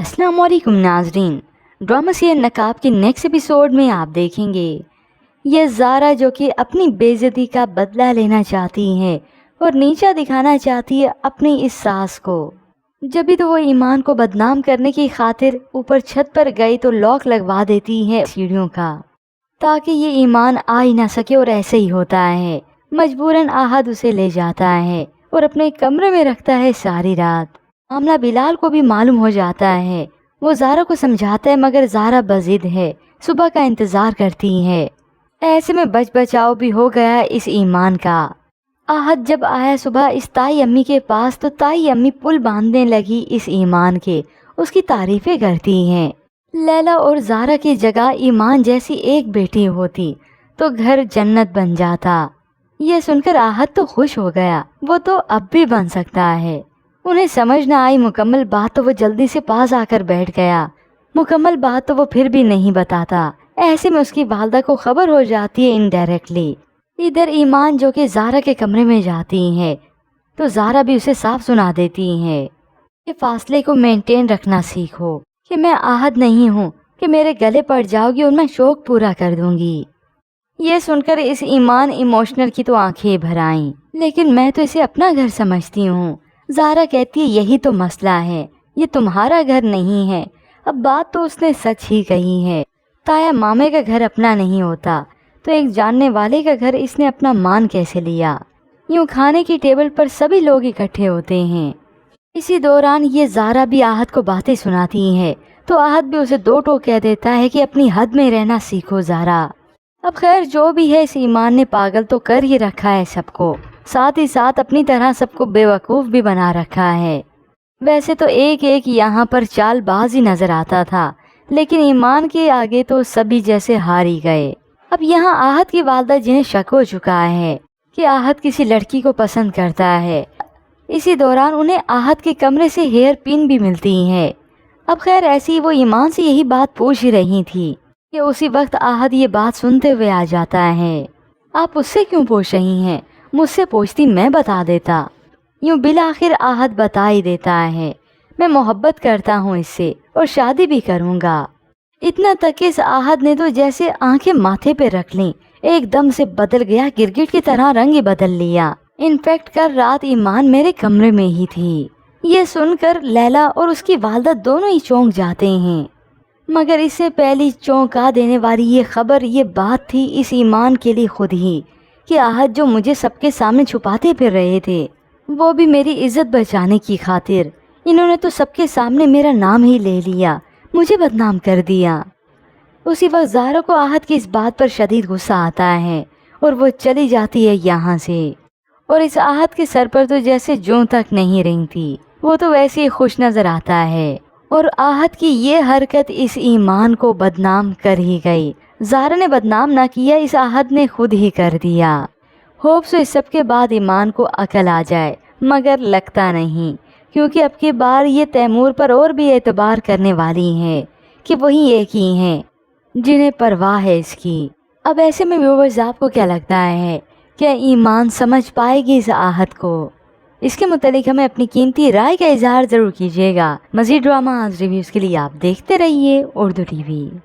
अस्सलाम वालेकुम नाजरीन। ड्रामा सीरियल नकाब के नेक्स्ट एपिसोड में आप देखेंगे ये ज़ारा जो कि अपनी बेइज्जती का बदला लेना चाहती है और नीचा दिखाना चाहती है अपनी इस सास को। जब भी तो वो ईमान को बदनाम करने की खातिर ऊपर छत पर गई तो लॉक लगवा देती है सीढ़ियों का, ताकि ये ईमान आ ही ना सके। और ऐसे ही होता है, मजबूरन आहद उसे ले जाता है और अपने कमरे में रखता है सारी रात। मामला बिलाल को भी मालूम हो जाता है। वो ज़ारा को समझाता है मगर ज़ारा बज़िद है, सुबह का इंतज़ार करती है। ऐसे में बच बचाव भी हो गया इस ईमान का। आहद जब आया सुबह इस ताई अम्मी के पास तो ताई अम्मी पुल बांधने लगी इस ईमान के, उसकी तारीफ़ें करती हैं। लैला और ज़ारा की जगह ईमान जैसी एक बेटी होती तो घर जन्नत बन जाता। ये सुनकर आहद तो खुश हो गया, वो तो अब भी बन सकता है। उन्हें समझ न आई मुकम्मल बात तो वो जल्दी से पास आकर बैठ गया। मुकम्मल बात तो वो फिर भी नहीं बताता। ऐसे में उसकी वालदा को खबर हो जाती है इनडायरेक्टली। इधर ईमान जो कि ज़ारा के कमरे में जाती है तो ज़ारा भी उसे साफ सुना देती है कि फासले को मेंटेन रखना सीखो, कि मैं आहद नहीं हूँ कि मेरे गले पड़ जाओगी और मैं शौक पूरा कर दूंगी। ये सुनकर इस ईमान इमोशनल की तो आंखें भर आईं, लेकिन मैं तो इसे अपना घर समझती हूँ। ज़ारा कहती है यही तो मसला है, ये तुम्हारा घर नहीं है। अब बात तो उसने सच ही कही है। ताया मामे का घर अपना नहीं होता तो एक जानने वाले का घर इसने अपना मान कैसे लिया। यूँ खाने की टेबल पर सभी लोग इकट्ठे होते हैं। इसी दौरान ये ज़ारा भी आहद को बातें सुनाती है तो आहद भी उसे दो टोक कह देता है कि अपनी हद में रहना सीखो ज़ारा। अब खैर जो भी है, इस ईमान ने पागल तो कर ही रखा है सबको, साथ ही साथ अपनी तरह सबको बेवकूफ़ भी बना रखा है। वैसे तो एक एक यहाँ पर चालबाज ही नजर आता था, लेकिन ईमान के आगे तो सभी जैसे हार ही गए। अब यहाँ आहद की वालदा जिन्हें शक हो चुका है कि आहद किसी लड़की को पसंद करता है, इसी दौरान उन्हें आहद के कमरे से हेयर पिन भी मिलती है। अब खैर ऐसी ही वो ईमान से यही बात पूछ ही रही थी कि उसी वक्त आहद ये बात सुनते हुए आ जाता है। आप उससे क्यों पूछ रही हैं? मुझसे पूछती मैं बता देता। यूँ बिलाखिर आहद बता ही देता है, मैं मोहब्बत करता हूँ इससे और शादी भी करूँगा। इतना तक इस आहद ने तो जैसे आंखें माथे पे रख लीं, एकदम से बदल गया, गिरगिट की तरह रंग ही बदल लिया। इनफैक्ट कल रात ईमान मेरे कमरे में ही थी। ये सुनकर लैला और उसकी वालदा दोनों ही चौंक जाते हैं। मगर इससे पहली चौंका देने वाली ये खबर, ये बात थी इस ईमान के लिए खुद ही कि आहद जो मुझे सबके सामने छुपाते फिर रहे थे, वो भी मेरी इज्जत बचाने की खातिर इन्होंने तो सबके सामने मेरा नाम ही ले लिया, मुझे बदनाम कर दिया। उसी वक्त ज़ारा को आहद की इस बात पर शदीद गुस्सा आता है और वो चली जाती है यहाँ से। और इस आहद के सर पर तो जैसे जूं तक नहीं रेंगती, वो तो वैसे ही खुश नजर आता है। और आहद की ये हरकत इस ईमान को बदनाम कर ही गई। ज़ारा ने बदनाम ना किया, इस आहद ने खुद ही कर दिया। होप सो इस सब के बाद ईमान को अकल आ जाए, मगर लगता नहीं, क्योंकि अब की बार ये तैमूर पर और भी एतबार करने वाली हैं कि वही एक ही हैं जिन्हें परवाह है इसकी। अब ऐसे में व्यूअर्स आपको क्या लगता है, क्या ईमान समझ पाएगी इस आहद को? इसके मुतालिक हमें अपनी कीमती राय का इजहार ज़रूर कीजिएगा। मज़ीद ड्रामा रिव्यूज़ के लिए आप देखते रहिए उर्दू टीवी।